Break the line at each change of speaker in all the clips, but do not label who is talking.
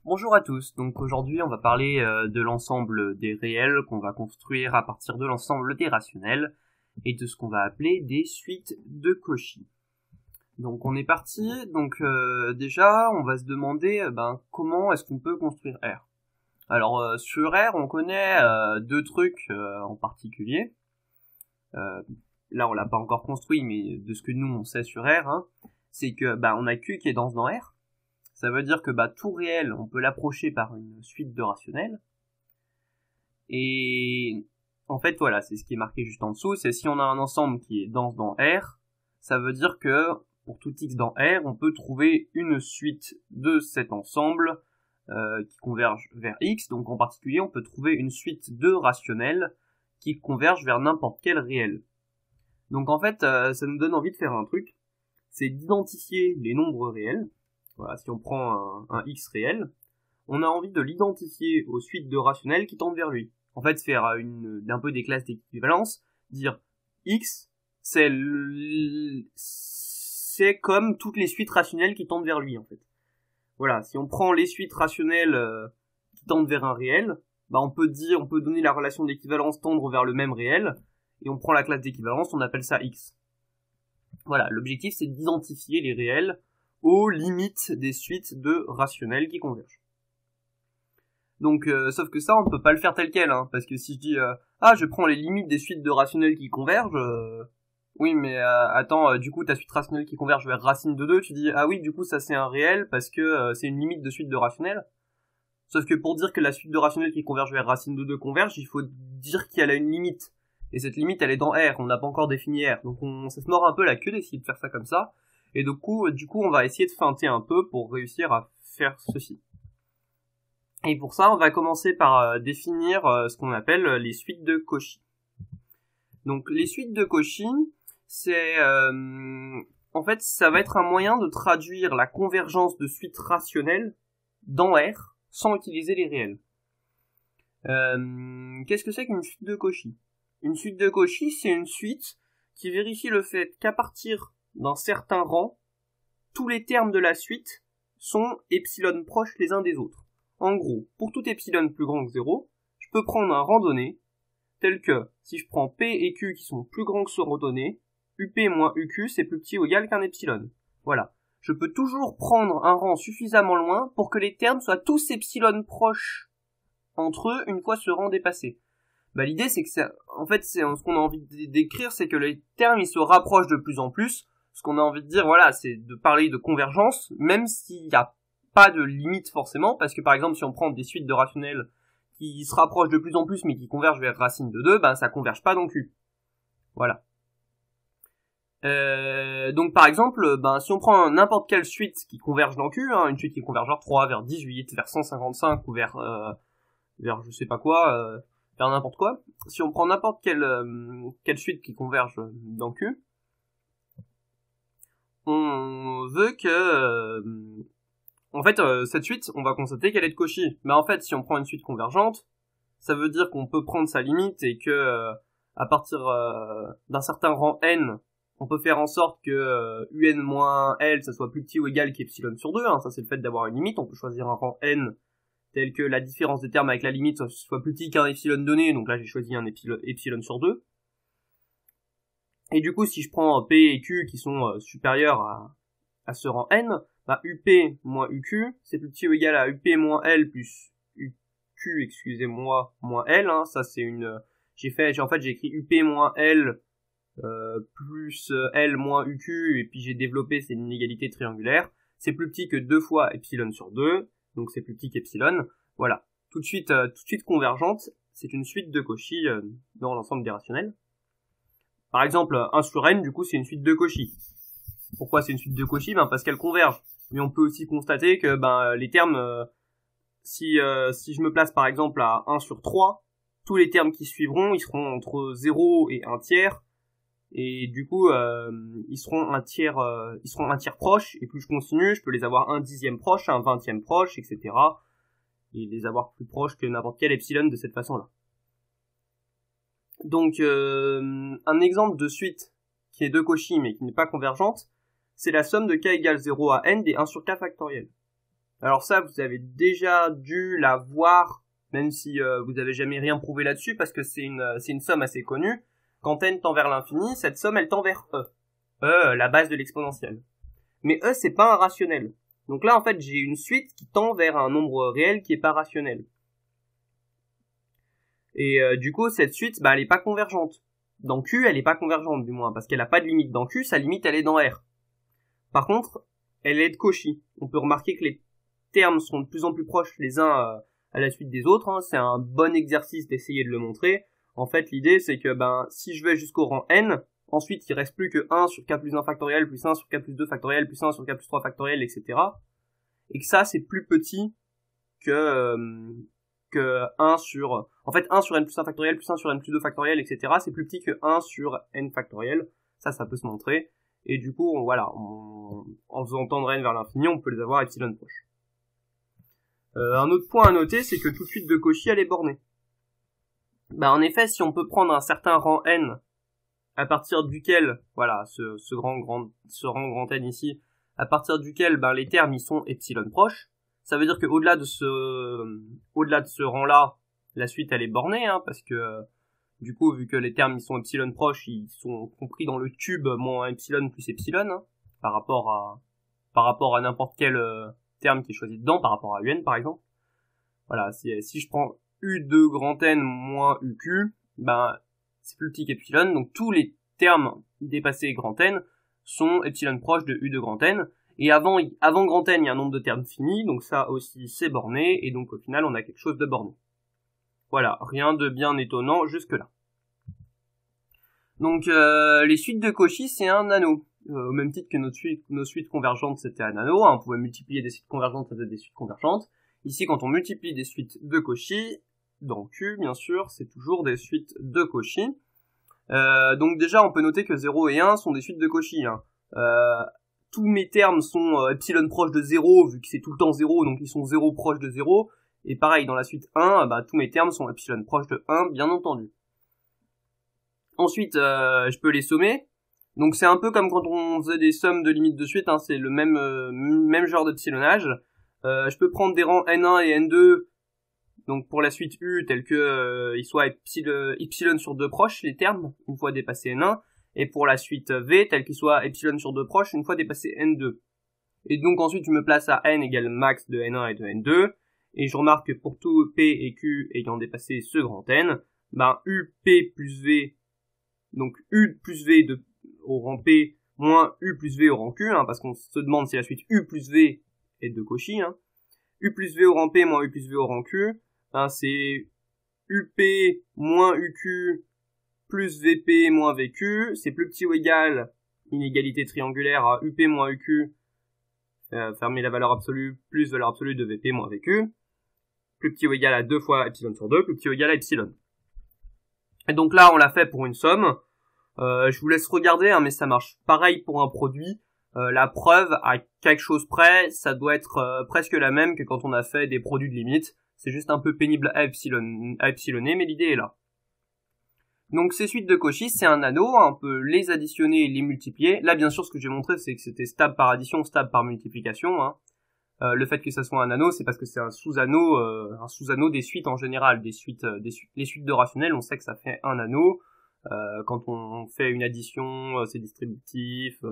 Bonjour à tous, donc aujourd'hui on va parler de l'ensemble des réels qu'on va construire à partir de l'ensemble des rationnels et de ce qu'on va appeler des suites de Cauchy. Donc on est parti, donc déjà on va se demander comment est-ce qu'on peut construire R. Alors sur R on connaît deux trucs en particulier. Là on l'a pas encore construit mais de ce que nous on sait sur R, c'est que on a Q qui est dense dans R. Ça veut dire que tout réel, on peut l'approcher par une suite de rationnels. Et en fait, voilà, c'est ce qui est marqué juste en dessous. C'est si on a un ensemble qui est dense dans R, ça veut dire que pour tout x dans R, on peut trouver une suite de cet ensemble qui converge vers x. Donc en particulier, on peut trouver une suite de rationnels qui convergent vers n'importe quel réel. Donc en fait, ça nous donne envie de faire un truc. C'est d'identifier les nombres réels. Voilà, si on prend un x réel, on a envie de l'identifier aux suites de rationnels qui tendent vers lui. En fait, faire un peu des classes d'équivalence, dire x, c'est comme toutes les suites rationnelles qui tendent vers lui, en fait. Voilà, si on prend les suites rationnelles qui tendent vers un réel, on peut donner la relation d'équivalence tendre vers le même réel, et on prend la classe d'équivalence, on appelle ça x. Voilà, l'objectif c'est d'identifier les réels aux limites des suites de rationnels qui convergent. Donc, sauf que ça, on ne peut pas le faire tel quel, parce que si je dis je prends les limites des suites de rationnels qui convergent, oui, mais attends, du coup, ta suite rationnelle qui converge vers racine de 2, tu dis ah oui, du coup, ça c'est un réel parce que c'est une limite de suite de rationnels. Sauf que pour dire que la suite de rationnels qui converge vers racine de 2 converge, il faut dire qu'elle a une limite. Et cette limite, elle est dans R, on n'a pas encore défini R. Donc ça se mord un peu la queue d'essayer de faire ça comme ça. Et du coup, on va essayer de feinter un peu pour réussir à faire ceci. Et pour ça, on va commencer par définir ce qu'on appelle les suites de Cauchy. Donc, les suites de Cauchy, c'est... en fait, ça va être un moyen de traduire la convergence de suites rationnelles dans R sans utiliser les réels. Qu'est-ce que c'est qu'une suite de Cauchy ? Une suite de Cauchy, c'est une suite qui vérifie le fait qu'à partir d'un certain rang, tous les termes de la suite sont epsilon proches les uns des autres. En gros, pour tout epsilon plus grand que 0, je peux prendre un rang donné, tel que, si je prends P et Q qui sont plus grands que ce rang donné, UP moins UQ c'est plus petit ou égal qu'un epsilon. Voilà. Je peux toujours prendre un rang suffisamment loin pour que les termes soient tous epsilon proches entre eux une fois ce rang dépassé. L'idée c'est que ce qu'on a envie d'écrire, c'est que les termes ils se rapprochent de plus en plus. Ce qu'on a envie de dire, voilà, c'est de parler de convergence, même s'il n'y a pas de limite forcément, parce que par exemple, si on prend des suites de rationnels qui se rapprochent de plus en plus, mais qui convergent vers racine de 2, ça converge pas dans Q. Voilà. Donc par exemple, si on prend n'importe quelle suite qui converge dans Q, une suite qui converge vers 3, vers 18, vers 155, ou vers je sais pas quoi, vers n'importe quoi, si on prend n'importe quelle suite qui converge dans Q, on veut que cette suite, on va constater qu'elle est de Cauchy. Mais en fait, si on prend une suite convergente, ça veut dire qu'on peut prendre sa limite et que à partir d'un certain rang n, on peut faire en sorte que un moins l, ça soit plus petit ou égal qu'epsilon sur 2. Ça c'est le fait d'avoir une limite. On peut choisir un rang n tel que la différence des termes avec la limite soit plus petit qu'un epsilon donné. Donc là, j'ai choisi un epsilon sur 2. Et du coup, si je prends P et Q qui sont supérieurs à ce rang n, UP moins UQ, c'est plus petit ou égal à UP moins L plus UQ, moins L, ça c'est j'ai écrit UP moins L plus L moins UQ, et puis j'ai développé, c'est une inégalité triangulaire. C'est plus petit que 2 fois epsilon sur 2, donc c'est plus petit qu'epsilon. Voilà. Tout de suite convergente, c'est une suite de Cauchy dans l'ensemble des rationnels. Par exemple, 1 sur n, du coup, c'est une suite de Cauchy. Pourquoi c'est une suite de Cauchy ? Parce qu'elle converge. Mais on peut aussi constater que les termes, si je me place par exemple à 1 sur 3, tous les termes qui suivront, ils seront entre 0 et 1 tiers. Et du coup, ils seront un tiers proche. Et plus je continue, je peux les avoir un dixième proche, un vingtième proche, etc. Et les avoir plus proches que n'importe quel epsilon de cette façon-là. Donc, un exemple de suite qui est de Cauchy mais qui n'est pas convergente, c'est la somme de k égale 0 à n des 1 sur k factoriel. Alors ça, vous avez déjà dû la voir, même si vous avez jamais rien prouvé là-dessus, parce que c'est une somme assez connue. Quand n tend vers l'infini, cette somme, elle tend vers e. E, la base de l'exponentielle. Mais e, c'est pas un rationnel. Donc là, en fait, j'ai une suite qui tend vers un nombre réel qui est pas rationnel. Et du coup, cette suite, elle est pas convergente. Dans Q, elle est pas convergente, du moins, parce qu'elle a pas de limite dans Q, sa limite, elle est dans R. Par contre, elle est de Cauchy. On peut remarquer que les termes sont de plus en plus proches les uns à la suite des autres. C'est un bon exercice d'essayer de le montrer. En fait, l'idée, c'est que si je vais jusqu'au rang n, ensuite, il reste plus que 1 sur k plus 1 factoriel, plus 1 sur k plus 2 factoriel, plus 1 sur k plus 3 factoriel, etc. Et que ça, c'est plus petit que 1 sur... En fait, 1 sur n plus 1 factoriel, plus 1 sur n plus 2 factoriel, etc. C'est plus petit que 1 sur n factoriel. Ça peut se montrer. Et du coup, en faisant tendre n vers l'infini, on peut les avoir à epsilon proche. Un autre point à noter, c'est que toute suite de Cauchy, elle est bornée. En effet, si on peut prendre un certain rang n, à partir duquel, voilà, ce rang grand n ici, à partir duquel les termes ils sont epsilon proches, ça veut dire que au-delà de ce rang-là, la suite elle est bornée, parce que du coup, vu que les termes ils sont epsilon proches, ils sont compris dans le cube moins epsilon plus epsilon, par rapport à n'importe quel terme qui est choisi dedans, par rapport à un par exemple. Voilà, si je prends u de grand N moins uq, c'est plus petit qu'epsilon, donc tous les termes dépassés grand N sont epsilon proches de u de grand N, et avant grand N, il y a un nombre de termes fini, donc ça aussi c'est borné, et donc au final on a quelque chose de borné. Voilà, rien de bien étonnant jusque-là. Donc les suites de Cauchy, c'est un anneau. Au même titre que nos suites convergentes, c'était un anneau. On pouvait multiplier des suites convergentes, ça faisait des suites convergentes. Ici, quand on multiplie des suites de Cauchy, dans Q, bien sûr, c'est toujours des suites de Cauchy. Donc déjà, on peut noter que 0 et 1 sont des suites de Cauchy. Tous mes termes sont epsilon proche de 0, vu que c'est tout le temps 0, donc ils sont 0 proche de 0. Et pareil, dans la suite 1, tous mes termes sont epsilon proche de 1, bien entendu. Ensuite, je peux les sommer. Donc c'est un peu comme quand on faisait des sommes de limites de suite, c'est le même genre d'epsilonnage. Je peux prendre des rangs n1 et n2, donc pour la suite u, tel que ils soient epsilon sur 2 proches, les termes, une fois dépassé n1, et pour la suite v, tel qu'ils soient epsilon sur 2 proches, une fois dépassé n2. Et donc ensuite, je me place à n égale max de n1 et de n2, et je remarque que pour tout p et q ayant dépassé ce grand n, u, p plus v, donc u plus v au rang p moins u plus v au rang q, parce qu'on se demande si la suite u plus v est de Cauchy, u plus v au rang p moins u plus v au rang q, c'est up moins uq plus vp moins vq, c'est plus petit ou égal, inégalité triangulaire à up moins uq, fermer la valeur absolue, plus valeur absolue de vp moins vq, plus petit ou égal à 2 fois epsilon sur 2, plus petit ou égal à epsilon. Et donc là, on l'a fait pour une somme. Je vous laisse regarder, mais ça marche pareil pour un produit. La preuve, à quelque chose près, ça doit être presque la même que quand on a fait des produits de limite. C'est juste un peu pénible à epsilonner, mais l'idée est là. Donc ces suites de Cauchy, c'est un anneau, on peut les additionner et les multiplier. Là, bien sûr, ce que j'ai montré, c'est que c'était stable par addition, stable par multiplication. Le fait que ça soit un anneau, c'est parce que c'est un sous-anneau des suites en général. Les suites de rationnels, on sait que ça fait un anneau. Quand on fait une addition, c'est distributif,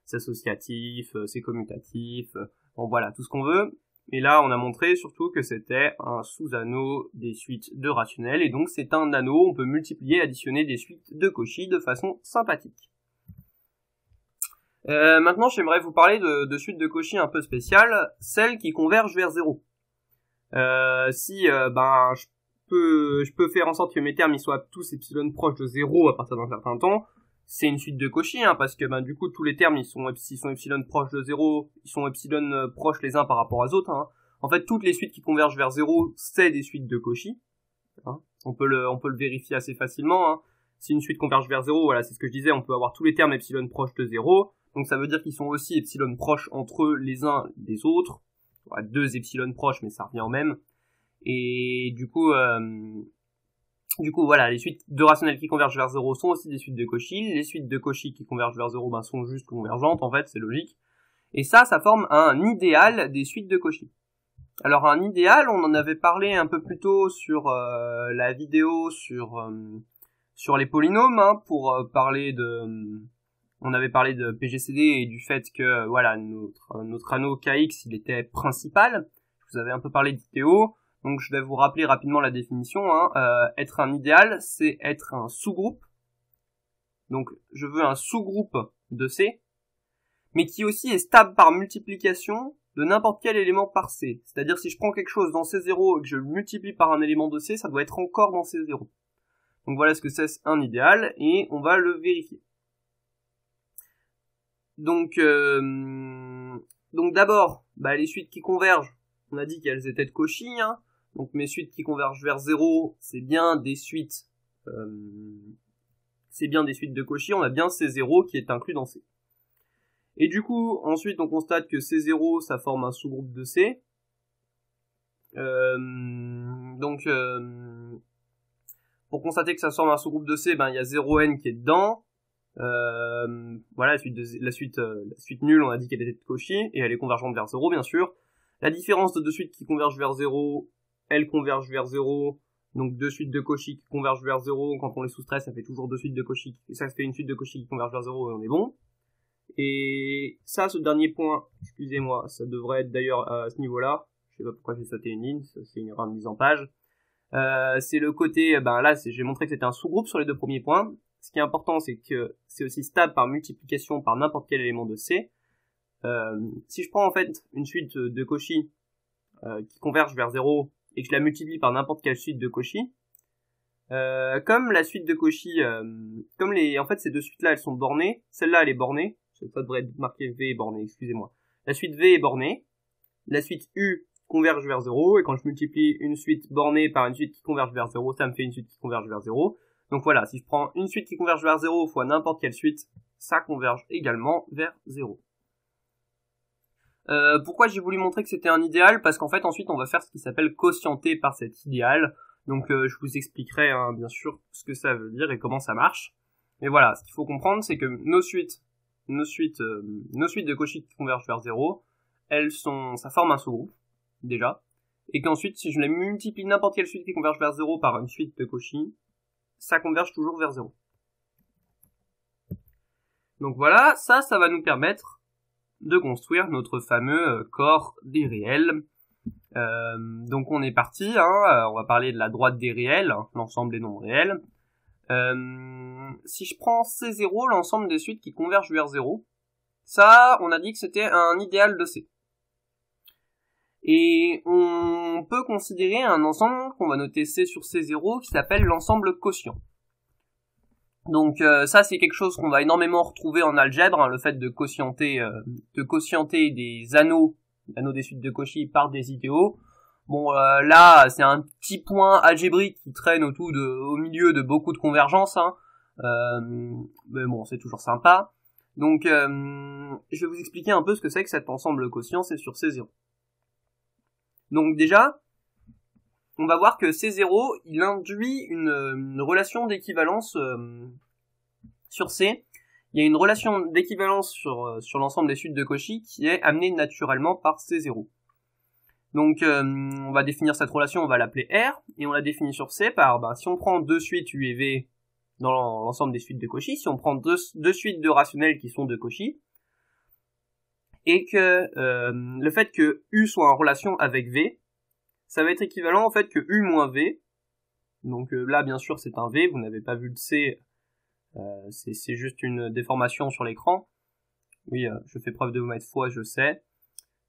c'est associatif, c'est commutatif, bon voilà, tout ce qu'on veut. Et là, on a montré surtout que c'était un sous-anneau des suites de rationnels, et donc c'est un anneau, on peut multiplier et additionner des suites de Cauchy de façon sympathique. Maintenant, j'aimerais vous parler de suites de Cauchy un peu spéciales, celles qui convergent vers 0. Je peux faire en sorte que mes termes ils soient tous epsilon proches de 0 à partir d'un certain temps. C'est une suite de Cauchy, parce que du coup tous les termes ils sont epsilon proches de 0, ils sont epsilon proches les uns par rapport aux autres. En fait, toutes les suites qui convergent vers 0, c'est des suites de Cauchy. On peut le vérifier assez facilement. Si une suite converge vers 0, voilà, c'est ce que je disais, on peut avoir tous les termes epsilon proches de 0. Donc ça veut dire qu'ils sont aussi epsilon proches entre eux les uns des autres. Voilà, 2 epsilon proches, mais ça revient au même. Et du coup, voilà, les suites de rationnels qui convergent vers 0 sont aussi des suites de Cauchy. Les suites de Cauchy qui convergent vers 0 sont juste convergentes, en fait, c'est logique. Et ça forme un idéal des suites de Cauchy. Alors un idéal, on en avait parlé un peu plus tôt sur la vidéo sur les polynômes, hein, pour parler on avait parlé de PGCD et du fait que voilà notre anneau KX il était principal. Je vous avais un peu parlé d'idéaux, donc je vais vous rappeler rapidement la définition. Hein. Être un idéal, c'est être un sous-groupe. Donc je veux un sous-groupe de C, mais qui aussi est stable par multiplication de n'importe quel élément par C. C'est-à-dire si je prends quelque chose dans C0 et que je le multiplie par un élément de C, ça doit être encore dans C0. Donc voilà ce que c'est un idéal, et on va le vérifier. Donc d'abord, les suites qui convergent, on a dit qu'elles étaient de Cauchy, hein. Donc mes suites qui convergent vers 0, c'est bien des suites de Cauchy, on a bien C0 qui est inclus dans C. Et du coup, ensuite on constate que C0 ça forme un sous-groupe de C. Pour constater que ça forme un sous-groupe de C, il y a 0n qui est dedans. Voilà, la suite nulle, on a dit qu'elle était de Cauchy, et elle est convergente vers 0, bien sûr. La différence de deux suites qui convergent vers 0, elles convergent vers 0, donc deux suites de Cauchy qui convergent vers 0, quand on les soustrait, ça fait toujours deux suites de Cauchy, et ça fait une suite de Cauchy qui converge vers 0, et on est bon. Et ça, ce dernier point, excusez-moi, ça devrait être d'ailleurs à ce niveau-là, je sais pas pourquoi j'ai sauté une ligne, ça, c'est une erreur de mise en page. C'est le côté, là, j'ai montré que c'était un sous-groupe sur les deux premiers points. Ce qui est important, c'est que c'est aussi stable par multiplication par n'importe quel élément de C. Si je prends en fait une suite de Cauchy qui converge vers 0 et que je la multiplie par n'importe quelle suite de Cauchy, comme la suite de Cauchy, en fait ces deux suites-là elles sont bornées, celle-là elle est bornée, ça devrait être marqué V est borné, excusez-moi. La suite V est bornée, la suite U converge vers 0, et quand je multiplie une suite bornée par une suite qui converge vers 0, ça me fait une suite qui converge vers 0. Donc voilà, si je prends une suite qui converge vers 0 fois n'importe quelle suite, ça converge également vers 0. Pourquoi j'ai voulu montrer que c'était un idéal? Parce qu'en fait ensuite on va faire ce qui s'appelle quotienter par cet idéal. Donc je vous expliquerai bien sûr ce que ça veut dire et comment ça marche. Mais voilà, ce qu'il faut comprendre c'est que nos suites de Cauchy qui convergent vers 0, ça forme un sous-groupe, déjà. Et qu'ensuite si je les multiplie n'importe quelle suite qui converge vers 0 par une suite de Cauchy, ça converge toujours vers 0. Donc voilà, ça va nous permettre de construire notre fameux corps des réels. Donc on est parti, on va parler de la droite des réels, l'ensemble des nombres réels. Si je prends C0, l'ensemble des suites qui convergent vers 0, ça, on a dit que c'était un idéal de C. Et on peut considérer un ensemble qu'on va noter C sur C0 qui s'appelle l'ensemble quotient. Donc ça c'est quelque chose qu'on va énormément retrouver en algèbre, le fait de quotienter des anneaux des suites de Cauchy par des idéaux. Bon là c'est un petit point algébrique qui traîne au milieu de beaucoup de convergences, mais bon c'est toujours sympa. Donc je vais vous expliquer un peu ce que c'est que cet ensemble quotient C sur C0. Donc déjà, on va voir que C0, il induit une relation d'équivalence sur C. Il y a une relation d'équivalence sur l'ensemble des suites de Cauchy qui est amenée naturellement par C0. Donc on va définir cette relation, on va l'appeler R, et on la définit sur C par, si on prend deux suites U et V dans l'ensemble des suites de Cauchy, si on prend deux suites de rationnels qui sont de Cauchy, et que le fait que U soit en relation avec V, ça va être équivalent au fait que U moins V, donc là bien sûr c'est un V, vous n'avez pas vu de C, c'est juste une déformation sur l'écran. Oui, je fais preuve de mauvaise foi, je sais.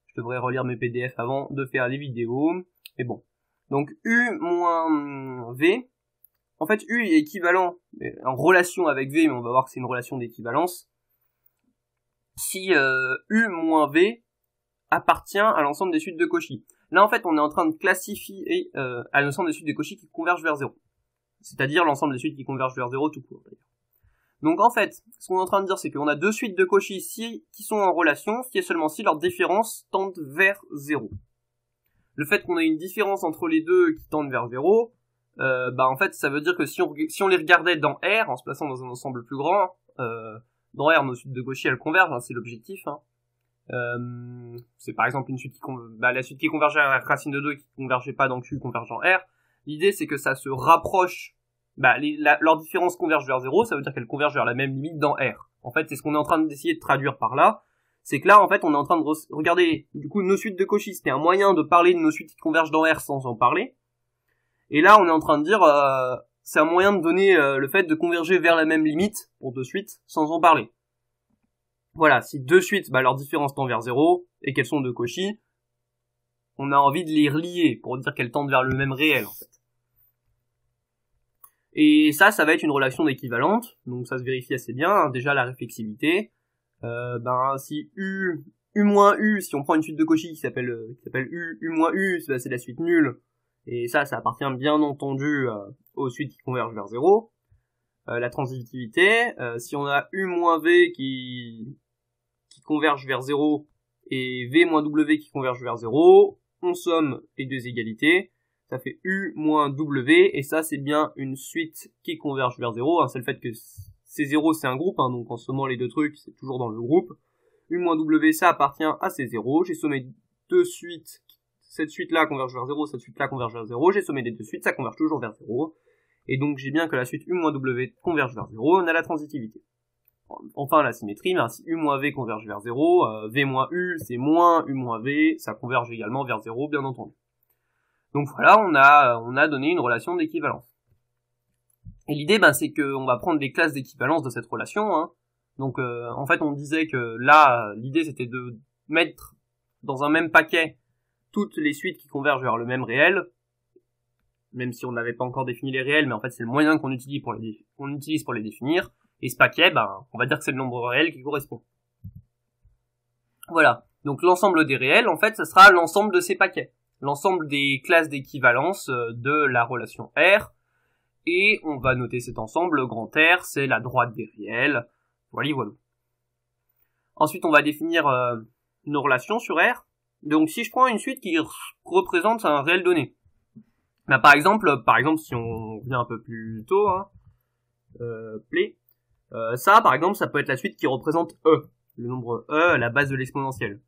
Je devrais relire mes PDF avant de faire les vidéos, mais bon. Donc U moins V, en fait U est équivalent, en relation avec V, mais on va voir que c'est une relation d'équivalence, si U moins V appartient à l'ensemble des suites de Cauchy. Là, en fait, on est en train de classifier à l'ensemble des suites de Cauchy qui convergent vers 0. C'est-à-dire l'ensemble des suites qui convergent vers 0 tout court, d'ailleurs. Donc, en fait, ce qu'on est en train de dire, c'est qu'on a deux suites de Cauchy qui sont en relation, qui est seulement si leurs différences tendent vers 0. Le fait qu'on ait une différence entre les deux qui tendent vers 0, en fait, ça veut dire que si on les regardait dans R, en se plaçant dans un ensemble plus grand, dans R, nos suites de Cauchy, elles convergent, c'est l'objectif, C'est par exemple une suite la suite qui convergeait à racine de 2 qui convergeait pas dans Q converge en R. L'idée c'est que ça se rapproche, leurs différences convergent vers 0, ça veut dire qu'elles convergent vers la même limite dans R. En fait, c'est ce qu'on est en train d'essayer de traduire par là. C'est que là, en fait, on est en train de regarder, du coup, nos suites de Cauchy, c'était un moyen de parler de nos suites qui convergent dans R sans en parler. Et là, on est en train de dire, c'est un moyen de donner le fait de converger vers la même limite pour deux suites sans en parler. Voilà, si deux suites, leur différence tend vers 0 et qu'elles sont de Cauchy, on a envie de les relier pour dire qu'elles tendent vers le même réel, en fait. Et ça va être une relation d'équivalente, donc ça se vérifie assez bien, hein. Déjà la réflexivité, si U, si on prend une suite de Cauchy qui s'appelle U, c'est la suite nulle, et ça appartient bien entendu aux suites qui convergent vers 0. La transitivité, si on a U-V qui converge vers 0 et V-W qui converge vers 0, on somme les deux égalités, ça fait U-W, et ça c'est bien une suite qui converge vers 0, hein, c'est le fait que ces 0 c'est un groupe, hein, donc en sommant les deux trucs c'est toujours dans le groupe. U-W ça appartient à ces 0, j'ai sommé deux suites, cette suite là converge vers 0, cette suite là converge vers 0, j'ai sommé les deux suites, ça converge toujours vers 0, et donc j'ai bien que la suite U-W converge vers 0, on a la transitivité. Enfin la symétrie, si U-V converge vers 0, V-U c'est moins U-V, ça converge également vers 0 bien entendu. Donc voilà, on a donné une relation d'équivalence. Et l'idée, c'est que on va prendre des classes d'équivalence de cette relation, hein. Donc en fait on disait que là, l'idée c'était de mettre dans un même paquet toutes les suites qui convergent vers le même réel, même si on n'avait pas encore défini les réels, mais en fait c'est le moyen qu'on utilise pour les définir, et ce paquet, on va dire que c'est le nombre réel qui correspond. Voilà, donc l'ensemble des réels, en fait, ça sera l'ensemble de ces paquets, l'ensemble des classes d'équivalence de la relation R, et on va noter cet ensemble, grand R, c'est la droite des réels, voilà. Ensuite, on va définir nos relations sur R. Donc si je prends une suite qui représente un réel donné, par exemple, si on vient un peu plus tôt, play, ça, par exemple, ça peut être la suite qui représente E, le nombre E, la base de l'exponentielle.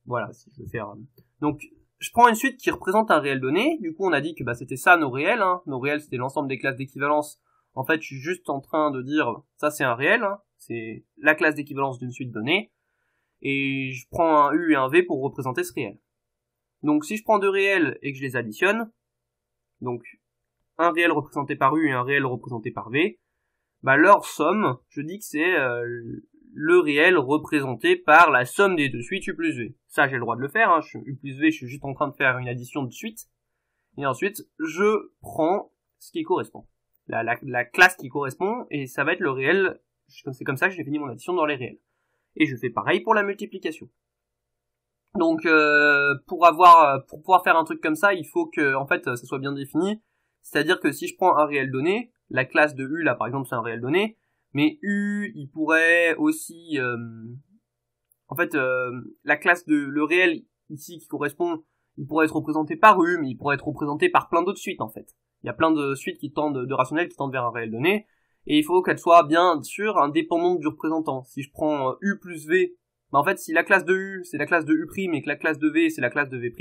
Voilà, si je veux faire... Donc, je prends une suite qui représente un réel donné, du coup on a dit que c'était ça nos réels, hein. Nos réels c'était l'ensemble des classes d'équivalence. En fait, je suis juste en train de dire, ça c'est un réel, hein. C'est la classe d'équivalence d'une suite donnée, et je prends un U et un V pour représenter ce réel. Donc si je prends deux réels et que je les additionne, donc un réel représenté par U et un réel représenté par V, leur somme, je dis que c'est le réel représenté par la somme des deux suites U plus V. Ça, j'ai le droit de le faire, hein. U plus V, je suis juste en train de faire une addition de suites. Et ensuite, je prends ce qui correspond. La classe qui correspond, et ça va être le réel. C'est comme ça que j'ai fini mon addition dans les réels. Et je fais pareil pour la multiplication. Donc, pour pouvoir faire un truc comme ça, il faut que, en fait, ça soit bien défini. C'est-à-dire que si je prends un réel donné, la classe de U, là, par exemple, c'est un réel donné, mais U, il pourrait aussi... la classe le réel, ici, qui correspond, il pourrait être représenté par U, mais il pourrait être représenté par plein d'autres suites, en fait. Il y a plein de suites qui tendent, de rationnels qui tendent vers un réel donné, et il faut qu'elles soient, bien sûr, indépendantes du représentant. Si je prends U plus V, en fait, si la classe de U, c'est la classe de U', et que la classe de V, c'est la classe de V',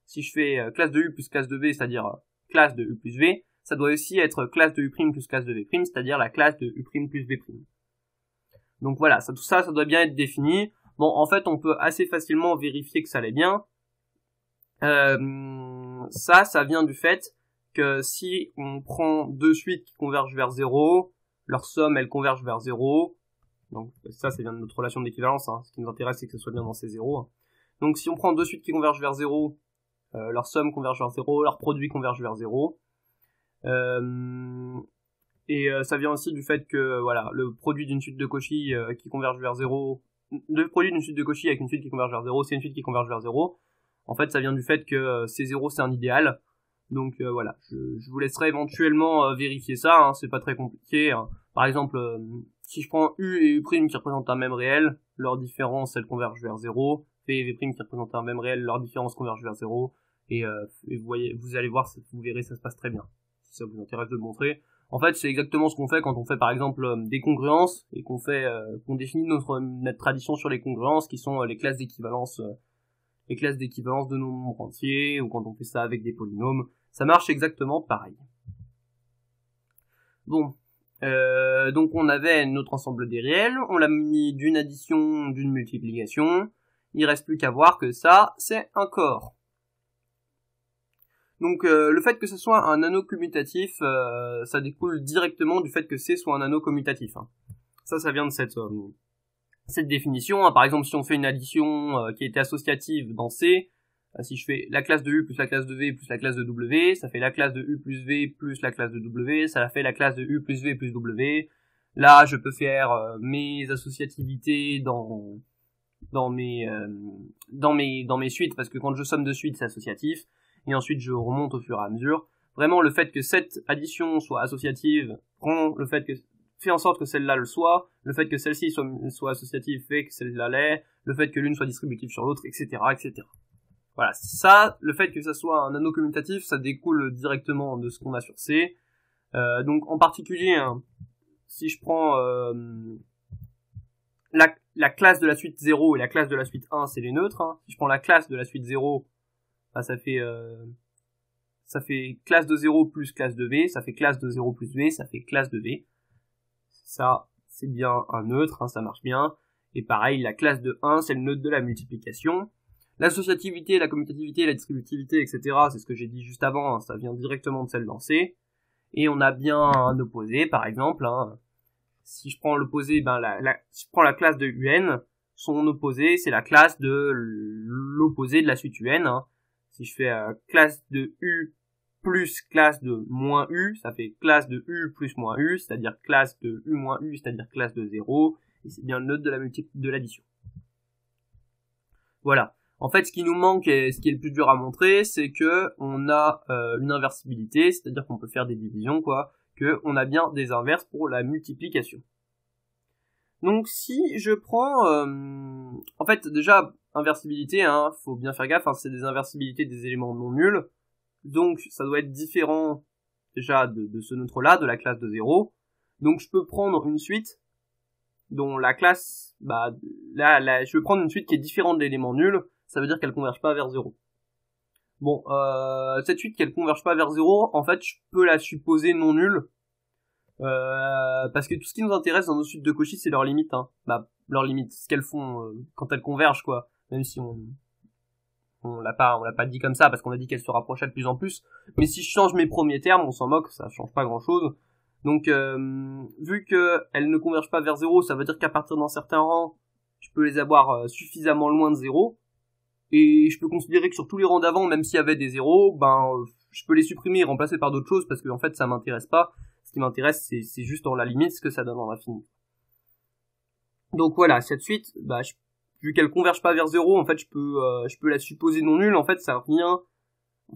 si je fais classe de U plus classe de V, c'est-à-dire classe de U plus V, ça doit aussi être classe de U' plus classe de V', c'est-à-dire la classe de U' plus V'. Donc voilà, tout ça doit bien être défini. Bon, en fait, on peut assez facilement vérifier que ça l'est bien. Ça vient du fait que si on prend deux suites qui convergent vers 0, leur somme, elle converge vers 0. Donc ça vient de notre relation d'équivalence, hein. Ce qui nous intéresse, c'est que ce soit bien dans ces 0. Hein. Donc si on prend deux suites qui convergent vers 0, leur somme converge vers 0, leur produit converge vers 0. Ça vient aussi du fait que le produit d'une suite de Cauchy qui converge vers 0, le produit d'une suite de Cauchy avec une suite qui converge vers 0, c'est une suite qui converge vers 0. En fait, ça vient du fait que ces 0 c'est un idéal. Donc je vous laisserai éventuellement vérifier ça, hein, c'est pas très compliqué. Hein. Par exemple, si je prends U et U' qui représentent un même réel, leur différence elle converge vers 0, V et V' qui représentent un même réel, leur différence converge vers 0, et vous allez voir, vous verrez, ça se passe très bien. Si ça vous intéresse de le montrer. En fait, c'est exactement ce qu'on fait quand on fait par exemple des congruences et qu'on définit notre tradition sur les congruences qui sont les classes d'équivalence de nombres entiers, ou quand on fait ça avec des polynômes. Ça marche exactement pareil. Bon, donc on avait notre ensemble des réels, on l'a mis d'une addition, d'une multiplication, il reste plus qu'à voir que ça, c'est un corps. Donc le fait que ce soit un anneau commutatif, ça découle directement du fait que C soit un anneau commutatif. Hein. Ça vient de cette définition. Hein. Par exemple, si on fait une addition qui était associative dans C, si je fais la classe de U plus la classe de V plus la classe de W, ça fait la classe de U plus V plus la classe de W, ça fait la classe de U plus V plus W. Là, je peux faire mes associativités dans mes suites, parce que quand je somme de suite, c'est associatif. Et ensuite je remonte au fur et à mesure. Vraiment, le fait que cette addition soit associative fait en sorte que celle-là le soit, le fait que celle-ci soit associative fait que celle-là l'est, le fait que l'une soit distributive sur l'autre, etc., etc. Voilà, ça, le fait que ça soit un anneau commutatif, ça découle directement de ce qu'on a sur C. Donc en particulier, hein, si je prends la classe de la suite 0 et la classe de la suite 1, c'est les neutres. Hein. Si je prends la classe de la suite 0, bah, ça fait classe de 0 plus classe de V, ça fait classe de 0 plus V, ça fait classe de V. Ça, c'est bien un neutre, hein, ça marche bien. Et pareil, la classe de 1, c'est le neutre de la multiplication. L'associativité, la commutativité, la distributivité, etc., c'est ce que j'ai dit juste avant, hein, ça vient directement de celle dans C. Et on a bien un opposé, par exemple. Hein. Si je prends l'opposé, si je prends la classe de UN, son opposé, c'est la classe de l'opposé de la suite UN, hein. Si je fais classe de U plus classe de moins U, ça fait classe de U plus moins U, c'est-à-dire classe de U moins U, c'est-à-dire classe de 0, et c'est bien le neutre de l'addition. Voilà. En fait, ce qui nous manque et ce qui est le plus dur à montrer, c'est que on a une inversibilité, c'est-à-dire qu'on peut faire des divisions, quoi, que on a bien des inverses pour la multiplication. Donc si je prends, en fait déjà inversibilité, hein, faut bien faire gaffe, hein, c'est des inversibilités des éléments non nuls, donc ça doit être différent déjà de ce neutre-là, de la classe de 0. Donc je peux prendre une suite dont la classe, je vais prendre une suite qui est différente de l'élément nul, ça veut dire qu'elle converge pas vers 0. Bon, cette suite qu'elle converge pas vers 0, en fait je peux la supposer non nulle. Parce que tout ce qui nous intéresse dans nos suites de Cauchy, c'est leurs limites, hein. Leurs limites, ce qu'elles font quand elles convergent, quoi. Même si on l'a pas dit comme ça, parce qu'on a dit qu'elles se rapprochaient de plus en plus. Mais si je change mes premiers termes, on s'en moque, ça change pas grand chose. Donc, vu que elles ne convergent pas vers 0, ça veut dire qu'à partir d'un certain rang, je peux les avoir suffisamment loin de 0. Et je peux considérer que sur tous les rangs d'avant, même s'il y avait des 0, je peux les supprimer et remplacer par d'autres choses, parce que en fait, ça m'intéresse pas. Ce qui m'intéresse, c'est juste dans la limite ce que ça donne dans l'infini. Donc voilà, cette suite, vu qu'elle converge pas vers 0, en fait, je peux la supposer non nulle. En fait, ça revient,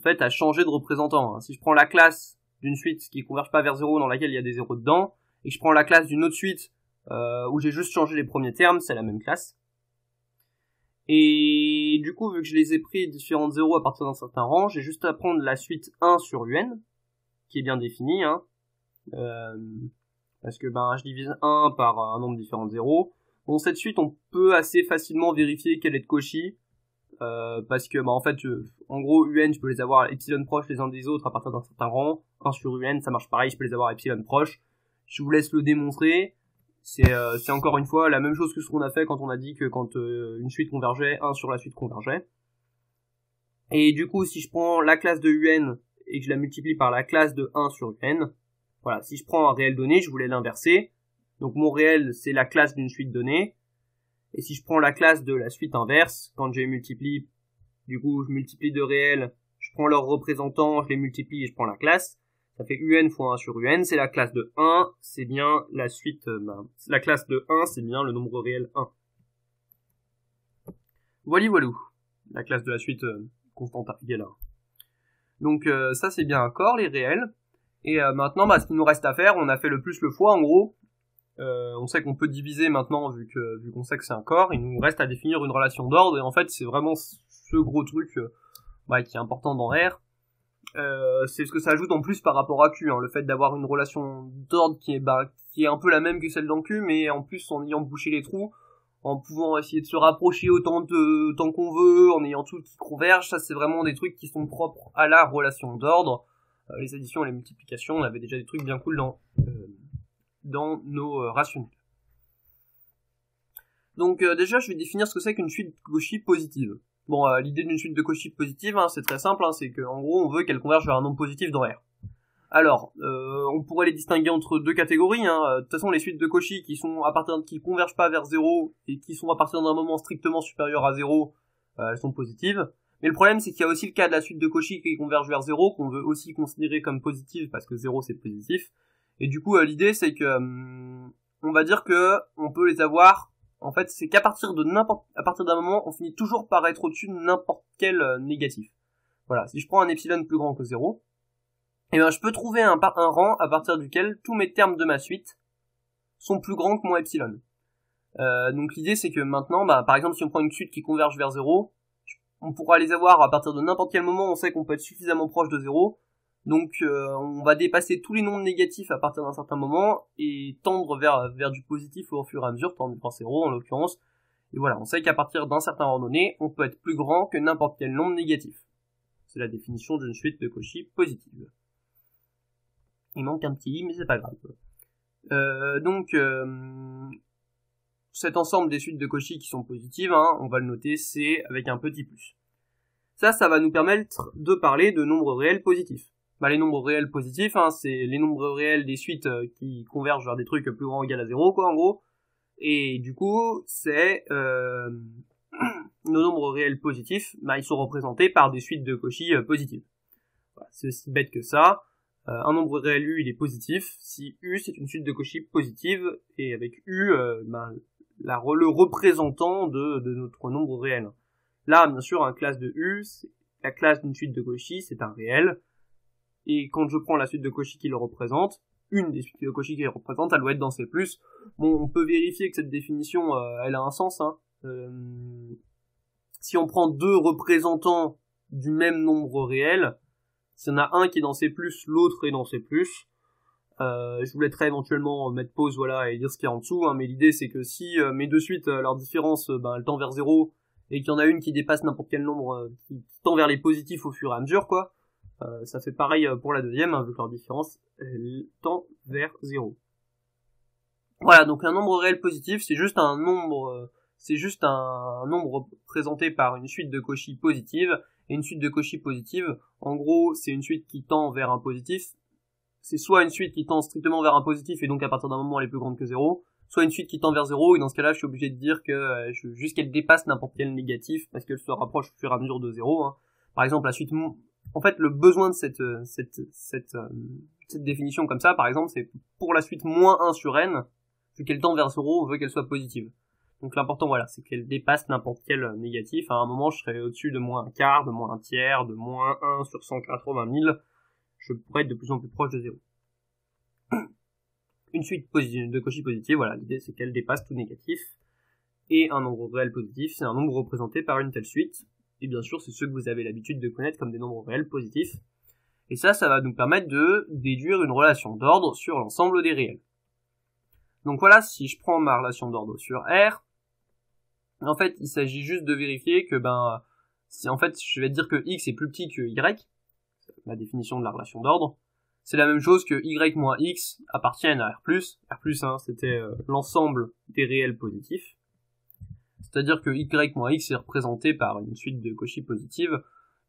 à changer de représentant. Hein. Si je prends la classe d'une suite qui converge pas vers 0, dans laquelle il y a des 0 dedans, et que je prends la classe d'une autre suite, où j'ai juste changé les premiers termes, c'est la même classe. Et du coup, vu que je les ai pris différentes 0 à partir d'un certain rang, j'ai juste à prendre la suite 1 sur UN, qui est bien définie, hein. Parce que je divise 1 par un nombre différent de 0. Bon, cette suite, on peut assez facilement vérifier qu'elle est de Cauchy, parce que en gros, UN, je peux les avoir à epsilon proches les uns des autres à partir d'un certain rang. 1 sur UN, ça marche pareil, je peux les avoir à epsilon proches. Je vous laisse le démontrer. C'est encore une fois la même chose que ce qu'on a fait quand on a dit que quand une suite convergeait, 1 sur la suite convergeait. Et du coup, si je prends la classe de UN et que je la multiplie par la classe de 1 sur UN, voilà, si je prends un réel donné, je voulais l'inverser. Donc mon réel, c'est la classe d'une suite donnée. Et si je prends la classe de la suite inverse, quand je multiplie, du coup, je multiplie deux réels, je prends leurs représentants, je les multiplie et je prends la classe. Ça fait UN fois 1 sur UN, c'est la classe de 1, c'est bien la suite, la classe de 1, c'est bien le nombre réel 1. Voilou. La classe de la suite constante égale 1. Donc ça c'est bien un corps, les réels. Et maintenant, ce qu'il nous reste à faire, on a fait le plus le fois en gros. On sait qu'on peut diviser maintenant vu qu'on sait que c'est un corps. Il nous reste à définir une relation d'ordre et en fait c'est vraiment ce gros truc qui est important dans R. c'est ce que ça ajoute en plus par rapport à Q, hein, le fait d'avoir une relation d'ordre qui est un peu la même que celle dans Q, mais en plus en ayant bouché les trous, en pouvant essayer de se rapprocher autant qu'on veut, en ayant tout qui converge. Ça c'est vraiment des trucs qui sont propres à la relation d'ordre. Les additions et les multiplications, on avait déjà des trucs bien cool dans nos rationnels. Donc déjà je vais définir ce que c'est qu'une suite Cauchy positive. Bon, l'idée d'une suite de Cauchy positive, hein, c'est très simple, hein, c'est qu'en gros on veut qu'elle converge vers un nombre positif dans R. Alors, on pourrait les distinguer entre deux catégories, hein. De toute façon les suites de Cauchy qui convergent pas vers 0 et qui sont à partir d'un moment strictement supérieur à 0, elles sont positives. Mais le problème c'est qu'il y a aussi le cas de la suite de Cauchy qui converge vers 0, qu'on veut aussi considérer comme positive parce que 0 c'est positif. Et du coup l'idée c'est que on va dire que on peut les avoir. En fait, c'est qu'à partir d'un moment, on finit toujours par être au-dessus de n'importe quel négatif. Voilà, si je prends un epsilon plus grand que 0, eh ben, je peux trouver un rang à partir duquel tous mes termes de ma suite sont plus grands que mon epsilon. Donc l'idée, c'est que maintenant, par exemple, si on prend une suite qui converge vers 0, on pourra les avoir à partir de n'importe quel moment, on sait qu'on peut être suffisamment proche de 0, donc on va dépasser tous les nombres négatifs à partir d'un certain moment et tendre vers du positif au fur et à mesure, tendre vers 0 en l'occurrence. Et voilà, on sait qu'à partir d'un certain ordre donné, on peut être plus grand que n'importe quel nombre négatif. C'est la définition d'une suite de Cauchy positive. Il manque un petit i, mais c'est pas grave. Cet ensemble des suites de Cauchy qui sont positives, hein, on va le noter, c'est avec un petit plus. Ça va nous permettre de parler de nombres réels positifs. Les nombres réels positifs, hein, c'est les nombres réels des suites qui convergent vers des trucs plus grands ou égal à 0, quoi, en gros. Et du coup, c'est nos nombres réels positifs, ils sont représentés par des suites de Cauchy positives. Voilà, c'est aussi bête que ça. Un nombre réel U, il est positif si U c'est une suite de Cauchy positive, et avec U, le représentant de notre nombre réel. Là, bien sûr, un classe de U, la classe d'une suite de Cauchy, c'est un réel. Et quand je prends la suite de Cauchy qui le représente, une des suites de Cauchy qui le représente, elle doit être dans C+. Bon, on peut vérifier que cette définition, elle a un sens, hein. Si on prend deux représentants du même nombre réel, s'il y en a un qui est dans C+, l'autre est dans C+, je vous laisserai éventuellement mettre pause, voilà, et dire ce qu'il y a en dessous, hein, mais l'idée c'est que si mes deux suites, leur différence, elle tend vers 0, et qu'il y en a une qui dépasse n'importe quel nombre, qui tend vers les positifs au fur et à mesure, quoi, ça fait pareil pour la deuxième, hein, vu que leur différence tend vers 0. Voilà, donc un nombre réel positif, c'est juste un nombre représenté par une suite de Cauchy positive, et une suite de Cauchy positive, en gros, c'est une suite qui tend vers un positif. C'est soit une suite qui tend strictement vers un positif, et donc à partir d'un moment elle est plus grande que 0, soit une suite qui tend vers 0, et dans ce cas-là, je suis obligé de dire que juste qu'elle dépasse n'importe quel négatif, parce qu'elle se rapproche au fur et à mesure de 0, hein. Par exemple, la suite... En fait, le besoin de cette définition comme ça, par exemple, c'est pour la suite moins 1 sur n, vu qu'elle tend vers 0, on veut qu'elle soit positive. Donc l'important, voilà, c'est qu'elle dépasse n'importe quel négatif. À un moment, je serai au-dessus de moins un quart, de moins un tiers, de moins 1 sur 180 000. Je pourrais être de plus en plus proche de 0. Une suite de Cauchy positive, voilà, l'idée c'est qu'elle dépasse tout négatif. Et un nombre réel positif, c'est un nombre représenté par une telle suite. Et bien sûr, c'est ceux que vous avez l'habitude de connaître comme des nombres réels positifs. Et ça va nous permettre de déduire une relation d'ordre sur l'ensemble des réels. Donc voilà, si je prends ma relation d'ordre sur R, en fait, il s'agit juste de vérifier que, si en fait, je vais dire que X est plus petit que Y, c'est la définition de la relation d'ordre, c'est la même chose que Y moins X appartiennent à R+. R+, hein, c'était l'ensemble des réels positifs. C'est-à-dire que Y moins X est représenté par une suite de Cauchy positive.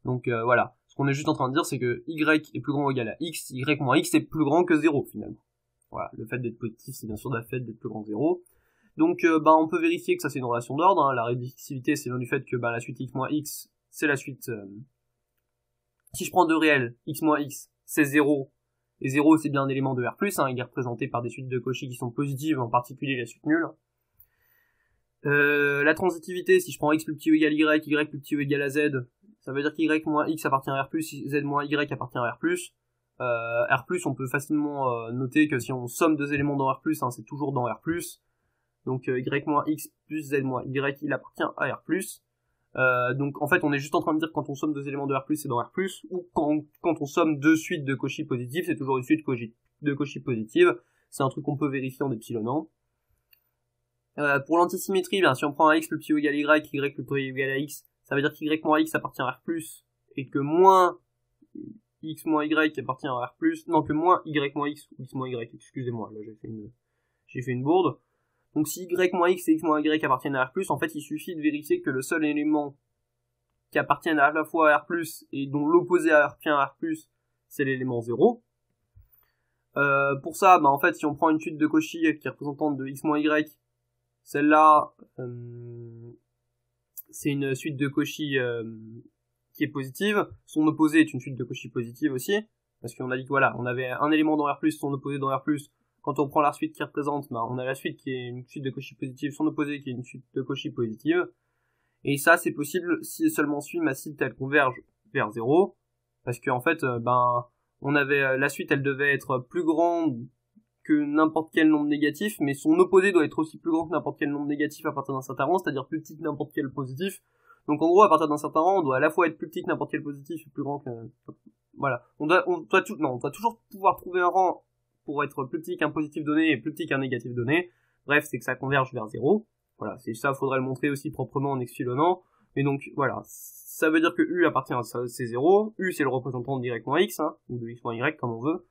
Donc voilà, ce qu'on est juste en train de dire, c'est que Y est plus grand ou égal à X, Y moins X est plus grand que 0 finalement. Voilà, le fait d'être positif, c'est bien sûr le fait d'être plus grand que 0. Donc on peut vérifier que ça c'est une relation d'ordre, hein. La réductivité c'est du fait que la suite X moins X, c'est la suite... Si je prends deux réels, X moins X, c'est 0, et 0 c'est bien un élément de R+, hein, il est représenté par des suites de Cauchy qui sont positives, en particulier la suite nulle. La transitivité, si je prends X plus petit ou égal Y, Y plus petit ou égal à Z, ça veut dire qu'Y moins X appartient à R+, Z moins Y appartient à R+. R+, on peut facilement noter que si on somme deux éléments dans R+, hein, c'est toujours dans R+. Donc Y moins X plus Z moins Y, il appartient à R+. Donc en fait on est juste en train de dire quand on somme deux éléments de R+, c'est dans R+, ou quand on somme deux suites de Cauchy positives, c'est toujours une suite de Cauchy positive. C'est un truc qu'on peut vérifier en épsilonnant. Pour l'antisymétrie, si on prend un x plus petit ou égal à y plus petit ou égal à x, ça veut dire qu'y moins x appartient à R+, et que moins x moins y appartient à R+, non, que moins y moins x, ou x moins y, excusez-moi, là j'ai fait une bourde. Donc si y moins x et x moins y appartiennent à R+, en fait il suffit de vérifier que le seul élément qui appartient à la fois à R+, et dont l'opposé appartient à R+, c'est l'élément 0. Pour ça, en fait si on prend une suite de Cauchy qui est représentante de x moins y, celle-là, c'est une suite de Cauchy qui est positive. Son opposé est une suite de Cauchy positive aussi, parce qu'on a dit que voilà, on avait un élément dans R+, son opposé dans R+. Quand on prend la suite qui représente, on a la suite qui est une suite de Cauchy positive, son opposé qui est une suite de Cauchy positive. Et ça, c'est possible si et seulement si ma suite elle converge vers 0, parce qu'en fait, on avait la suite, elle devait être plus grande que n'importe quel nombre négatif, mais son opposé doit être aussi plus grand que n'importe quel nombre négatif à partir d'un certain rang, c'est-à-dire plus petit que n'importe quel positif. Donc en gros, à partir d'un certain rang, on doit à la fois être plus petit que n'importe quel positif et plus grand que... Voilà. On doit toujours pouvoir trouver un rang pour être plus petit qu'un positif donné et plus petit qu'un négatif donné. Bref, c'est que ça converge vers 0. Voilà, c'est ça, faudrait le montrer aussi proprement en epsilonnant. Et donc, voilà. Ça veut dire que U appartient à C0. U, c'est le représentant de y moins x, ou de x moins y, comme on veut.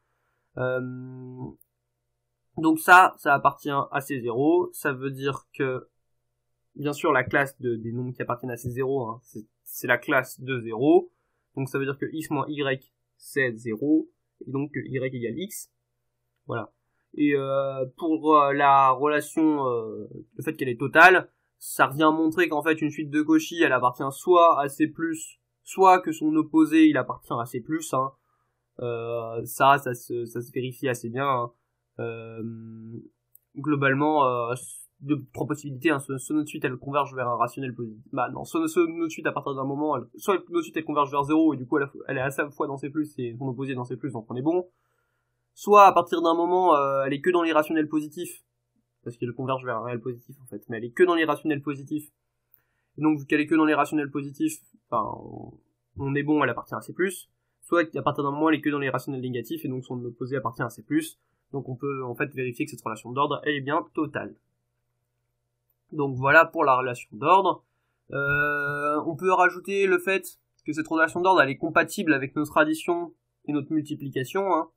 Donc ça appartient à C0, ça veut dire que, bien sûr, la classe des nombres qui appartiennent à C0, c'est la classe de 0, donc ça veut dire que x moins y, c'est 0, et donc que y égale x, voilà. Et pour la relation, le fait qu'elle est totale, ça revient montrer qu'en fait, une suite de Cauchy, elle appartient soit à C+, soit que son opposé, il appartient à C+, ça se vérifie assez bien, globalement, de trois possibilités, soit notre suite elle converge vers un rationnel positif. Soit notre suite à partir d'un moment, soit notre suite elle converge vers 0 et du coup elle est à la fois dans C+, et son opposé dans C+, donc on est bon. Soit à partir d'un moment, elle est que dans les rationnels positifs, parce qu'elle converge vers un réel positif en fait, mais elle est que dans les rationnels positifs. Et donc vu qu'elle est que dans les rationnels positifs, on est bon, elle appartient à C+. Soit à partir d'un moment elle est que dans les rationnels négatifs et donc son opposé appartient à C+. Donc on peut en fait vérifier que cette relation d'ordre elle est bien totale. Donc voilà pour la relation d'ordre. On peut rajouter le fait que cette relation d'ordre elle est compatible avec notre addition et notre multiplication.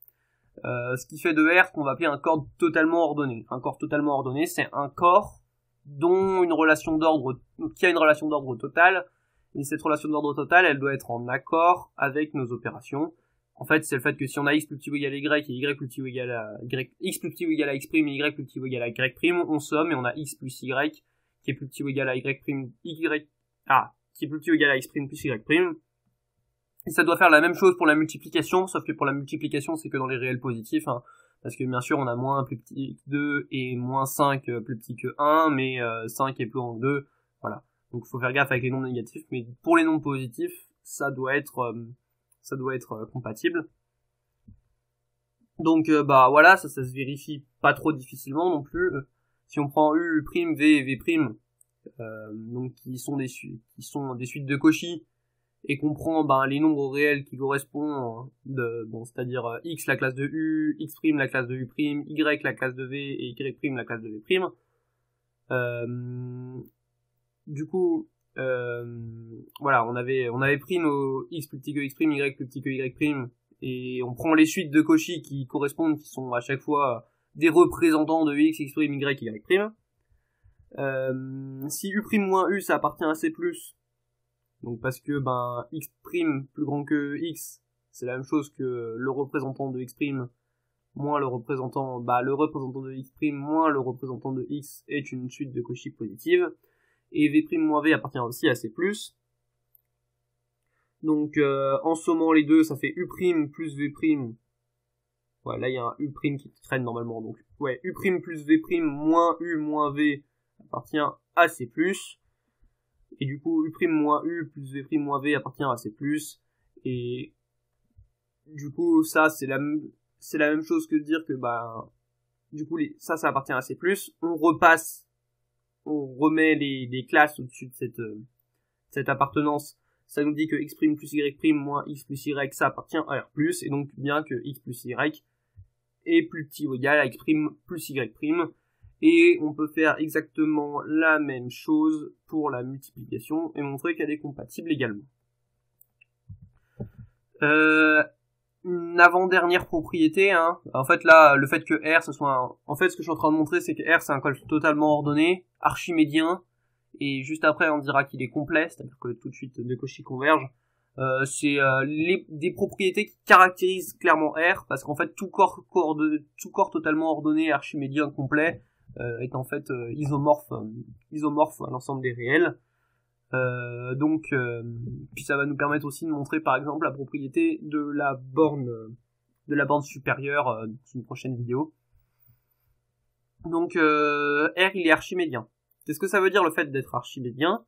Ce qui fait de R qu'on va appeler un corps totalement ordonné. Un corps totalement ordonné, c'est un corps dont une relation d'ordre qui a une relation d'ordre totale. Et cette relation d'ordre totale, elle doit être en accord avec nos opérations. En fait, c'est le fait que si on a x plus petit ou égal à y et y plus petit ou égal à y, x plus petit ou égal à x prime et y plus petit ou égal à y prime, on somme et on a x plus y qui est plus petit ou égal à y prime, qui est plus petit ou égal à x prime plus y prime. Et ça doit faire la même chose pour la multiplication, sauf que pour la multiplication, c'est que dans les réels positifs, parce que bien sûr, on a moins 1 plus petit que 2 et moins 5 plus petit que 1, mais 5 est plus grand que 2, voilà. Donc il faut faire gaffe avec les nombres négatifs, mais pour les nombres positifs, ça doit être compatible. Donc voilà, ça se vérifie pas trop difficilement non plus. Si on prend U', V et V', donc qui sont des suites de Cauchy, et qu'on prend les nombres réels qui correspondent c'est-à-dire x la classe de U, x' la classe de U', y la classe de V et y' la classe de V'. Du coup, voilà, on avait pris nos x plus petit que x', y plus petit que y', et on prend les suites de Cauchy qui correspondent, qui sont à chaque fois des représentants de x, x', y, y'. Si U' moins U ça appartient à C+, donc parce que x' plus grand que x, c'est la même chose que le représentant de x' moins le représentant de x' moins le représentant de x est une suite de Cauchy positive. Et V' moins V appartient aussi à C+. Donc en sommant les deux, ça fait U' plus V'. Ouais, là il y a un U' qui traîne normalement. Donc ouais, U' plus V' moins U moins V appartient à C+. Et du coup, U' moins U plus V' moins V appartient à C+. Et du coup, ça c'est la même chose que de dire que du coup ça appartient à C+. On remet les classes au-dessus de cette appartenance, ça nous dit que x' plus y' moins x plus y, ça appartient à R+, et donc bien que x plus y est plus petit ou égal à x' plus y', et on peut faire exactement la même chose pour la multiplication, et montrer qu'elle est compatible également. Une avant-dernière propriété, hein. En fait là, le fait que R ce soit en fait ce que je suis en train de montrer, c'est que R c'est un col totalement ordonné, archimédien, et juste après on dira qu'il est complet, c'est-à-dire que tout de suite deux Cauchy convergent. C'est des propriétés qui caractérisent clairement R, parce qu'en fait tout corps totalement ordonné, archimédien, complet, est en fait isomorphe à l'ensemble des réels. Puis ça va nous permettre aussi de montrer par exemple la propriété de la borne supérieure dans une prochaine vidéo. Donc R il est archimédien. Qu'est-ce que ça veut dire le fait d'être archimédien?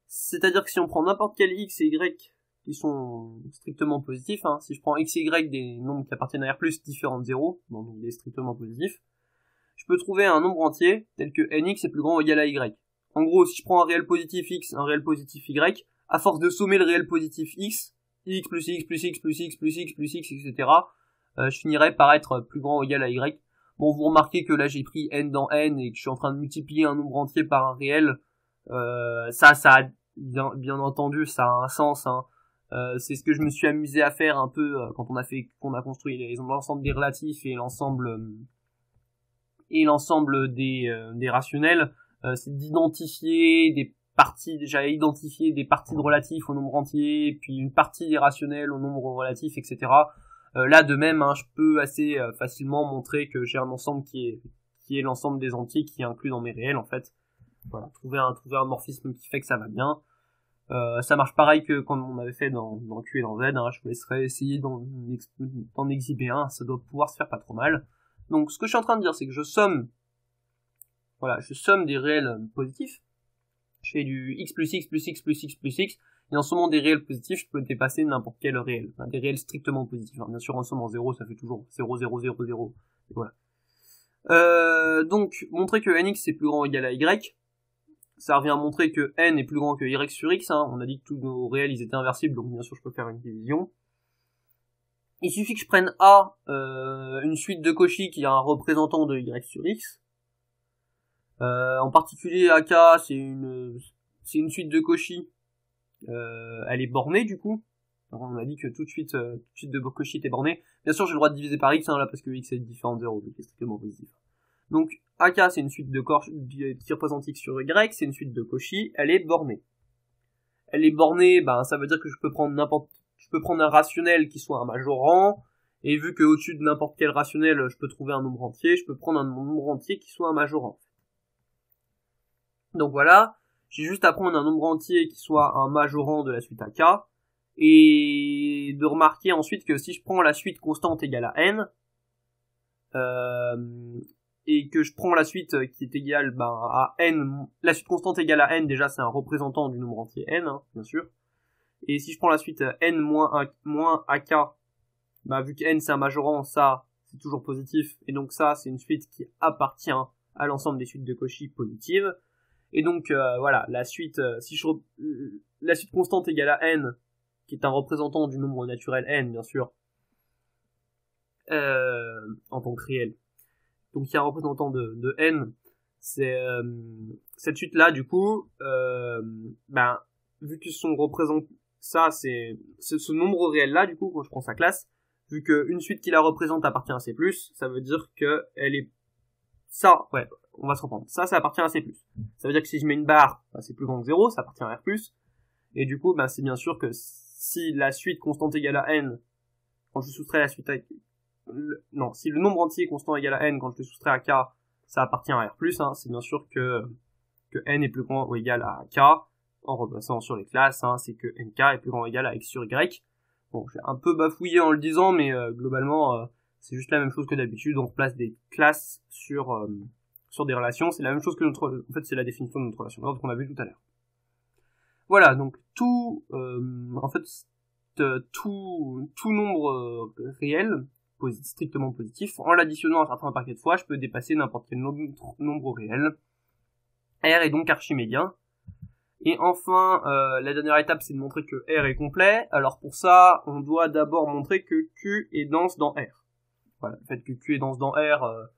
C'est-à-dire que si on prend n'importe quel x et y qui sont strictement positifs, hein, si je prends x et y des nombres qui appartiennent à R+, différents de 0, donc des strictement positifs, je peux trouver un nombre entier tel que nx est plus grand ou égal à y. En gros, si je prends un réel positif x, un réel positif y, à force de sommer le réel positif x plus x plus x plus x plus x plus x, etc., je finirai par être plus grand ou égal à y. Bon, vous remarquez que là j'ai pris n dans n et que je suis en train de multiplier un nombre entier par un réel. Ça a bien entendu, ça a un sens, hein. C'est ce que je me suis amusé à faire un peu quand on a construit l'ensemble des relatifs et l'ensemble des rationnels. C'est d'identifier des parties, j'avais identifié des parties de relatifs au nombre entier, puis une partie des rationnels au nombre relatif, etc. Là de même, hein, je peux assez facilement montrer que j'ai un ensemble qui est l'ensemble des entiers qui est inclus dans mes réels en fait. Voilà, trouver un morphisme qui fait que ça va bien. Ça marche pareil que comme on avait fait dans Q et dans Z, hein, je vous laisserai essayer d'en exhiber un, ça doit pouvoir se faire pas trop mal. Donc ce que je suis en train de dire, c'est que je somme des réels positifs, je fais du x plus x plus x plus x plus x, et en sommant des réels positifs, je peux dépasser n'importe quel réel, enfin, des réels strictement positifs. Bien sûr, en sommant 0, ça fait toujours 0, 0, 0, 0, et voilà. Donc, montrer que nx est plus grand ou égal à y, ça revient à montrer que n est plus grand que y sur x, hein. On a dit que tous nos réels, ils étaient inversibles, donc bien sûr, je peux faire une division. Il suffit que je prenne A, une suite de Cauchy qui a un représentant de y sur x. En particulier AK, c'est une suite de Cauchy. Elle est bornée du coup. Alors, on a dit que toute suite de Cauchy était bornée. Bien sûr, j'ai le droit de diviser par x, hein, là, parce que x est différent de 0, donc c'est strictement positif. Donc AK, c'est une suite de Cauchy qui représente x sur y, c'est une suite de Cauchy, elle est bornée. Elle est bornée, ben ça veut dire que je peux prendre un rationnel qui soit un majorant, et vu que au-dessus de n'importe quel rationnel, je peux trouver un nombre entier, je peux prendre un nombre entier qui soit un majorant. Donc voilà, j'ai juste à prendre un nombre entier qui soit un majorant de la suite AK, et de remarquer ensuite que si je prends la suite constante égale à n, et que je prends la suite qui est égale à n, la suite constante égale à n, déjà c'est un représentant du nombre entier n, hein, bien sûr. Et si je prends la suite n moins AK, vu que n c'est un majorant, ça c'est toujours positif, et donc ça c'est une suite qui appartient à l'ensemble des suites de Cauchy positives. Et donc voilà, la suite constante égale à n, qui est un représentant du nombre naturel n, bien sûr, en tant que réel. Donc il y a un représentant de n, c'est cette suite là du coup, vu que son représente ça, c'est ce nombre réel là du coup quand je prends sa classe, vu qu'une suite qui la représente appartient à C+, ça veut dire que elle est ça, ouais, on va se reprendre. Ça appartient à C+. Ça veut dire que si je mets une barre, c'est plus grand que 0, ça appartient à R+. Et du coup, c'est bien sûr que si la suite constante égale à n, quand je soustrais la suite si le nombre entier constant égale à n, quand je le soustrais à k, ça appartient à R+, hein, c'est bien sûr que n est plus grand ou égal à k, en replaçant sur les classes, hein, c'est que nk est plus grand ou égal à x sur y. Bon, j'ai un peu bafouillé en le disant, mais globalement, c'est juste la même chose que d'habitude, on replace des classes sur des relations, c'est la même chose que en fait c'est la définition de notre relation d'ordre qu'on a vu tout à l'heure. Voilà, donc tout nombre réel, strictement positif, en l'additionnant un certain paquet de fois, je peux dépasser n'importe quel nombre réel. R est donc archimédien, Et enfin, la dernière étape, c'est de montrer que R est complet. Alors pour ça, on doit d'abord montrer que Q est dense dans R. Voilà, le fait que Q est dense dans R,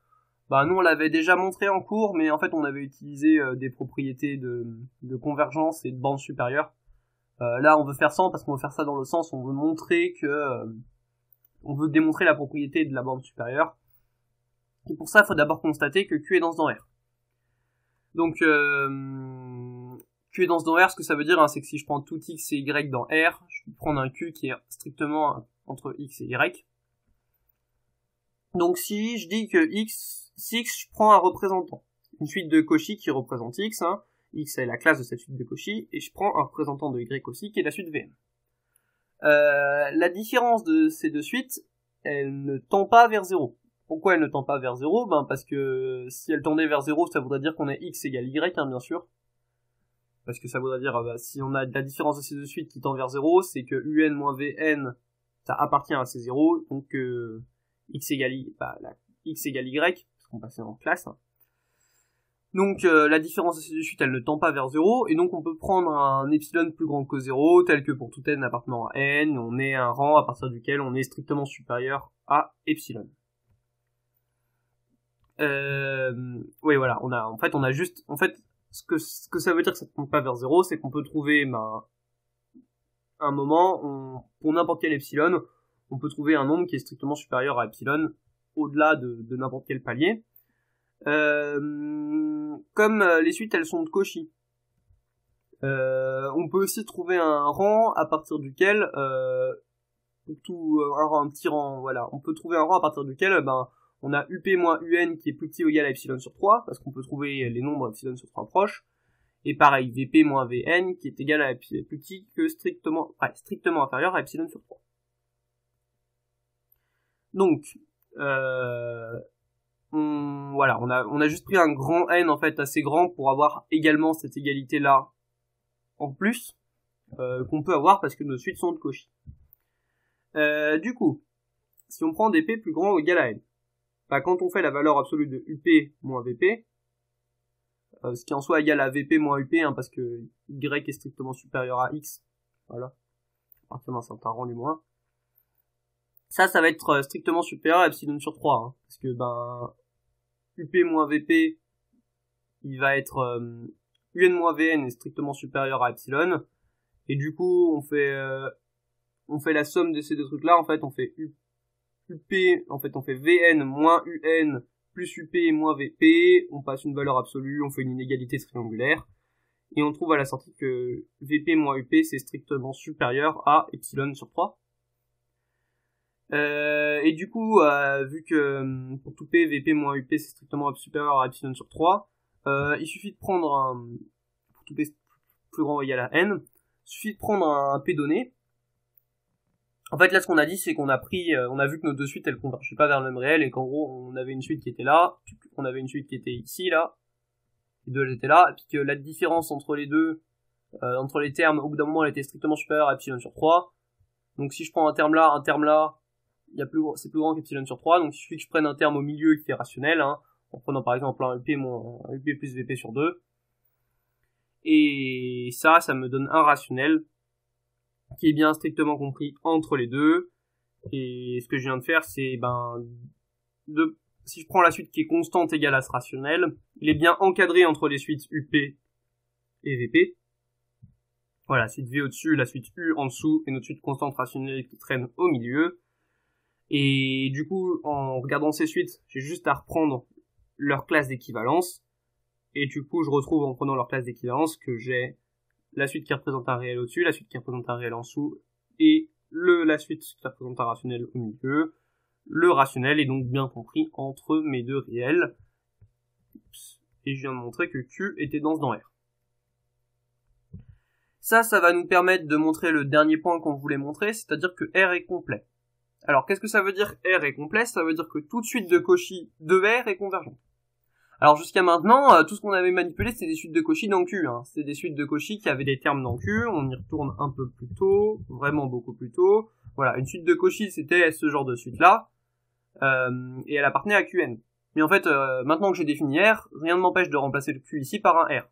nous on l'avait déjà montré en cours, mais en fait on avait utilisé des propriétés de convergence et de bande supérieure. Là, on veut faire ça parce qu'on veut faire ça dans le sens où on veut montrer que on veut démontrer la propriété de la bande supérieure. Et pour ça, il faut d'abord constater que Q est dense dans R. Donc Q est dense dans R, ce que ça veut dire, c'est que si je prends tout X et Y dans R, je vais prendre un Q qui est strictement entre X et Y. Donc si je dis que X, je prends un représentant, une suite de Cauchy qui représente X, X est la classe de cette suite de Cauchy, et je prends un représentant de Y aussi qui est la suite Vn. La différence de ces deux suites, elle ne tend pas vers 0. Pourquoi elle ne tend pas vers 0 ? Parce que si elle tendait vers 0, ça voudrait dire qu'on est X égale Y, bien sûr. Parce que ça voudrait dire, si on a la différence de ces deux suites qui tend vers 0, c'est que UN moins Vn, ça appartient à ces 0, donc X égale X égale Y, parce qu'on passait en classe. Donc la différence de ces deux suites, elle ne tend pas vers 0, et donc on peut prendre un epsilon plus grand que 0, tel que pour tout n appartenant à n, on est un rang à partir duquel on est strictement supérieur à epsilon. Oui, voilà, on a juste, ce que ça veut dire que ça ne tend pas vers 0, c'est qu'on peut trouver, un moment, pour n'importe quel epsilon, on peut trouver un nombre qui est strictement supérieur à epsilon, au-delà de n'importe quel palier. Comme les suites, elles sont de Cauchy. On peut aussi trouver un rang à partir duquel, un petit rang, voilà, on peut trouver un rang à partir duquel, on a UP moins UN qui est plus petit ou égal à epsilon sur 3, parce qu'on peut trouver les nombres epsilon sur 3 proches, et pareil, VP moins VN qui est égal à plus petit que strictement inférieur à epsilon sur 3. Donc, on a juste pris un grand N, assez grand pour avoir également cette égalité-là en plus, qu'on peut avoir parce que nos suites sont de Cauchy. Du coup, si on prend des P plus grands ou égal à N, quand on fait la valeur absolue de UP moins VP, ce qui en soit égal à VP moins UP, parce que Y est strictement supérieur à X, voilà, à partir d'un certain rang du moins, ça va être strictement supérieur à epsilon sur 3, parce que UP moins VP, il va être UN moins VN est strictement supérieur à epsilon, et du coup on fait la somme de ces deux trucs là, on fait UP, on fait VN moins UN plus UP moins VP, on passe une valeur absolue, on fait une inégalité triangulaire, et on trouve à la sortie que VP moins UP c'est strictement supérieur à epsilon sur 3. Et du coup, vu que pour tout P, VP moins UP c'est strictement supérieur à epsilon sur 3, il suffit de prendre pour tout P plus grand ou égal à N, il suffit de prendre un P donné. En fait, là, ce qu'on a dit, c'est qu'on a vu que nos deux suites, elles convergeaient pas vers le même réel, et qu'en gros, on avait une suite qui était là, on avait une suite qui était ici, là, les deux, elles étaient là, et puis que la différence entre les deux, entre les termes, au bout d'un moment, elle était strictement supérieure à epsilon sur 3. Donc, si je prends un terme là, c'est plus grand qu'epsilon sur 3, donc il suffit que je prenne un terme au milieu qui est rationnel, en prenant par exemple un UP plus VP sur 2. Et ça me donne un rationnel qui est bien strictement compris entre les deux. Et ce que je viens de faire, c'est si je prends la suite qui est constante égale à ce rationnel, il est bien encadré entre les suites UP et VP. Voilà, suite V au-dessus, la suite U en dessous, et notre suite constante rationnelle qui traîne au milieu. Et du coup, en regardant ces suites, j'ai juste à reprendre leur classe d'équivalence. Et du coup, je retrouve en prenant leur classe d'équivalence que j'ai la suite qui représente un réel au-dessus, la suite qui représente un réel en dessous, et la suite qui représente un rationnel au milieu. Le rationnel est donc bien compris entre mes deux réels. Et je viens de montrer que Q était dense dans R. Ça va nous permettre de montrer le dernier point qu'on voulait montrer, c'est-à-dire que R est complet. Alors, qu'est-ce que ça veut dire R est complet ? Ça veut dire que toute suite de Cauchy de R est convergente. Alors, jusqu'à maintenant, tout ce qu'on avait manipulé, c'était des suites de Cauchy dans Q. C'était des suites de Cauchy qui avaient des termes dans Q. On y retourne un peu plus tôt, vraiment beaucoup plus tôt. Voilà, une suite de Cauchy, c'était ce genre de suite-là. Et elle appartenait à Qn. Mais en fait, maintenant que j'ai défini R, rien ne m'empêche de remplacer le Q ici par un R.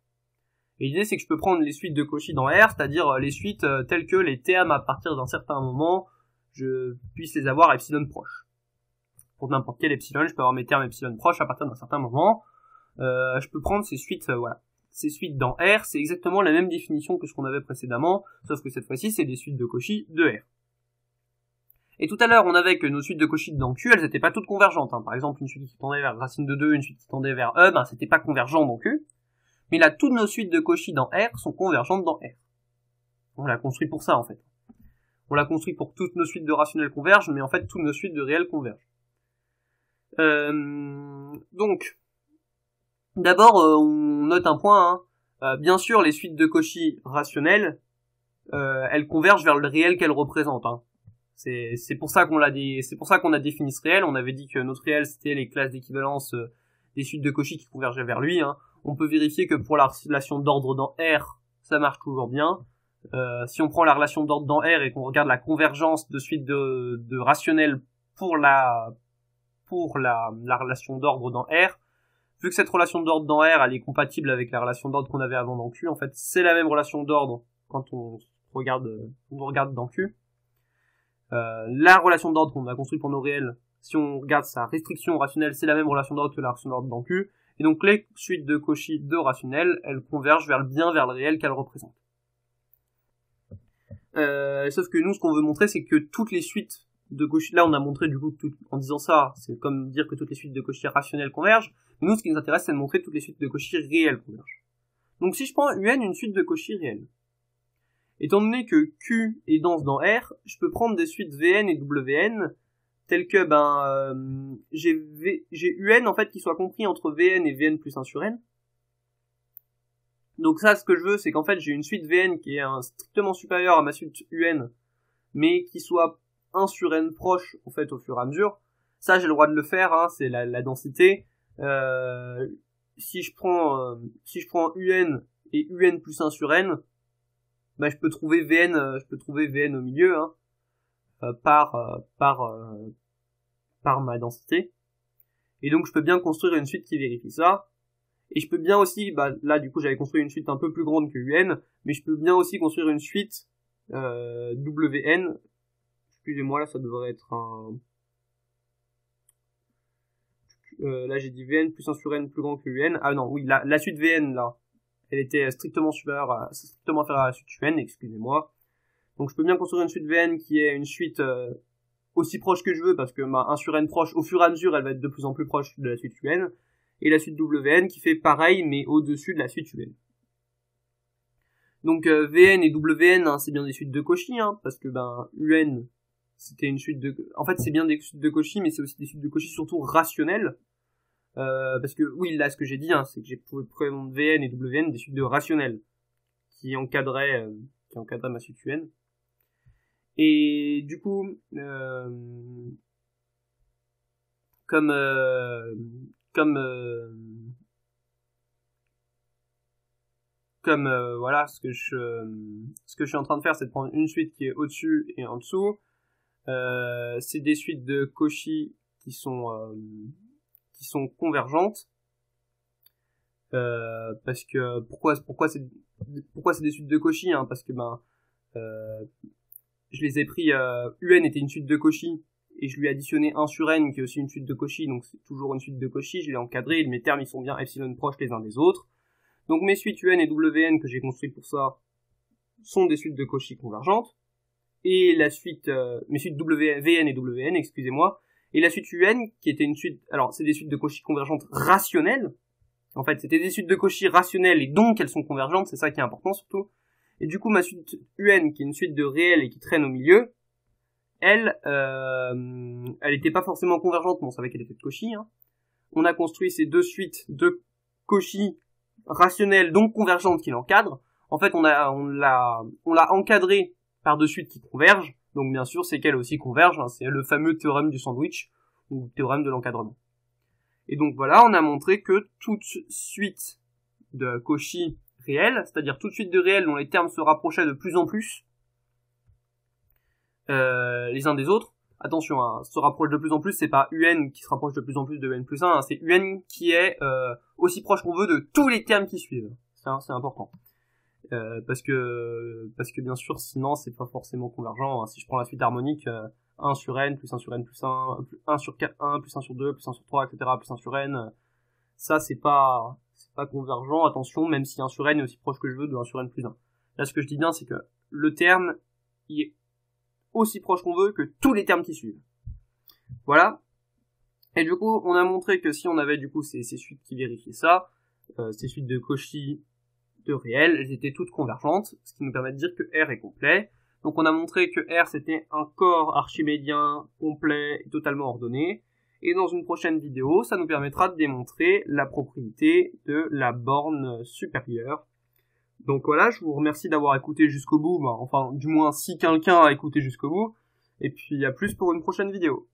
Et l'idée, c'est que je peux prendre les suites de Cauchy dans R, c'est-à-dire les suites telles que les termes à partir d'un certain moment, je puisse les avoir à epsilon proche. Pour n'importe quel epsilon, je peux avoir mes termes epsilon proches à partir d'un certain moment. Je peux prendre ces suites, voilà. Ces suites dans R, c'est exactement la même définition que ce qu'on avait précédemment, sauf que cette fois-ci, c'est des suites de Cauchy de R. Et tout à l'heure, on avait que nos suites de Cauchy dans Q, elles n'étaient pas toutes convergentes. Par exemple, une suite qui tendait vers racine de 2, une suite qui tendait vers E, c'était pas convergent dans Q. Mais là, toutes nos suites de Cauchy dans R sont convergentes dans R. On l'a construit pour ça, en fait. On l'a construit pour que toutes nos suites de rationnels convergent, mais en fait, toutes nos suites de réels convergent. Donc, d'abord, on note un point. Bien sûr, les suites de Cauchy rationnelles, elles convergent vers le réel qu'elles représentent. C'est pour ça qu'on a défini ce réel. On avait dit que notre réel c'était les classes d'équivalence des suites de Cauchy qui convergeaient vers lui. On peut vérifier que pour la relation d'ordre dans R, ça marche toujours bien. Si on prend la relation d'ordre dans R et qu'on regarde la convergence de suites de rationnels pour la relation d'ordre dans R, vu que cette relation d'ordre dans R elle est compatible avec la relation d'ordre qu'on avait avant dans Q, en fait c'est la même relation d'ordre quand on regarde dans Q. La relation d'ordre qu'on a construite pour nos réels, si on regarde sa restriction rationnelle, c'est la même relation d'ordre que la relation d'ordre dans Q. Et donc les suites de Cauchy de rationnels, elles convergent vers le réel qu'elles représentent. Sauf que nous, ce qu'on veut montrer, c'est que toutes les suites de Cauchy, là on a montré du coup, en disant ça, c'est comme dire que toutes les suites de Cauchy rationnelles convergent. Mais nous, ce qui nous intéresse, c'est de montrer que toutes les suites de Cauchy réelles convergent. Donc si je prends UN, une suite de Cauchy réelle, étant donné que Q est dense dans R, je peux prendre des suites Vn et Wn telles que j'ai UN en fait qui soit compris entre Vn et Vn plus 1 sur n. Donc ça, ce que je veux, c'est qu'en fait j'ai une suite Vn qui est strictement supérieure à ma suite UN, mais qui soit 1 sur n proche en fait au fur et à mesure. Ça j'ai le droit de le faire, c'est la densité. Si je prends UN et UN plus 1 sur n, je peux trouver Vn au milieu, par ma densité. Et donc, je peux bien construire une suite qui vérifie ça. Et je peux bien aussi, là, du coup, j'avais construit une suite un peu plus grande que UN, mais je peux bien aussi construire une suite, Wn. Excusez-moi, là, ça devrait être là, j'ai dit Vn plus 1 sur n plus grand que UN. Ah non, oui, la suite Vn, là, elle était strictement inférieure à la suite UN, excusez-moi. Donc je peux bien construire une suite Vn qui est une suite aussi proche que je veux, parce que ma 1 sur n proche, au fur et à mesure, elle va être de plus en plus proche de la suite UN, et la suite Wn qui fait pareil, mais au-dessus de la suite UN. Donc Vn et Wn, c'est bien des suites de Cauchy, parce que UN, c'était une suite de... En fait, c'est bien des suites de Cauchy, mais c'est aussi des suites de Cauchy surtout rationnelles. Parce que, oui, là, ce que j'ai dit, c'est que j'ai pu prendre Vn et Wn des suites de rationnels qui encadraient ma suite UN. Et du coup, voilà, ce que je suis en train de faire, c'est de prendre une suite qui est au-dessus et en dessous. C'est des suites de Cauchy qui sont convergentes. Parce que pourquoi c'est des suites de Cauchy, parce que je les ai pris, UN était une suite de Cauchy et je lui ai additionné 1 sur n qui est aussi une suite de Cauchy, donc c'est toujours une suite de Cauchy, je l'ai encadré, et mes termes ils sont bien epsilon proches les uns des autres. Donc mes suites UN et Wn que j'ai construites pour ça sont des suites de Cauchy convergentes, et la suite mes suites Vn et Wn, excusez-moi, et la suite UN qui était une suite, alors c'est des suites de Cauchy convergentes rationnelles. En fait, c'était des suites de Cauchy rationnelles et donc elles sont convergentes, c'est ça qui est important surtout. Et du coup, ma suite UN, qui est une suite de réels et qui traîne au milieu, elle était pas forcément convergente, mais on savait qu'elle était de Cauchy. On a construit ces deux suites de Cauchy rationnelles, donc convergentes, qui l'encadrent. En fait, on l'a encadré par deux suites qui convergent. Donc bien sûr, c'est qu'elles aussi convergent. C'est le fameux théorème du sandwich, ou théorème de l'encadrement. Et donc voilà, on a montré que toute suite de Cauchy réelle, c'est-à-dire toute suite de réels dont les termes se rapprochaient de plus en plus les uns des autres. Attention, se rapproche de plus en plus, c'est pas UN qui se rapproche de plus en plus de UN plus 1, c'est UN qui est aussi proche qu'on veut de tous les termes qui suivent. C'est important. Parce que bien sûr, sinon, c'est pas forcément convergent, hein. Si je prends la suite harmonique, 1 sur n, plus 1 sur n, plus 1 sur 4, 1, plus 1 sur 2, plus 1 sur 3, etc., plus 1 sur n, ça, c'est pas convergent, attention, même si 1 sur n est aussi proche que je veux de 1 sur n plus 1. Là, ce que je dis bien, c'est que le terme, il est aussi proche qu'on veut que tous les termes qui suivent. Voilà. Et du coup, on a montré que si on avait du coup ces suites qui vérifiaient ça, ces suites de Cauchy de réel, elles étaient toutes convergentes, ce qui nous permet de dire que R est complet. Donc on a montré que R c'était un corps archimédien complet et totalement ordonné. Et dans une prochaine vidéo, ça nous permettra de démontrer la propriété de la borne supérieure. Donc voilà, je vous remercie d'avoir écouté jusqu'au bout, enfin du moins si quelqu'un a écouté jusqu'au bout. Et puis à plus pour une prochaine vidéo.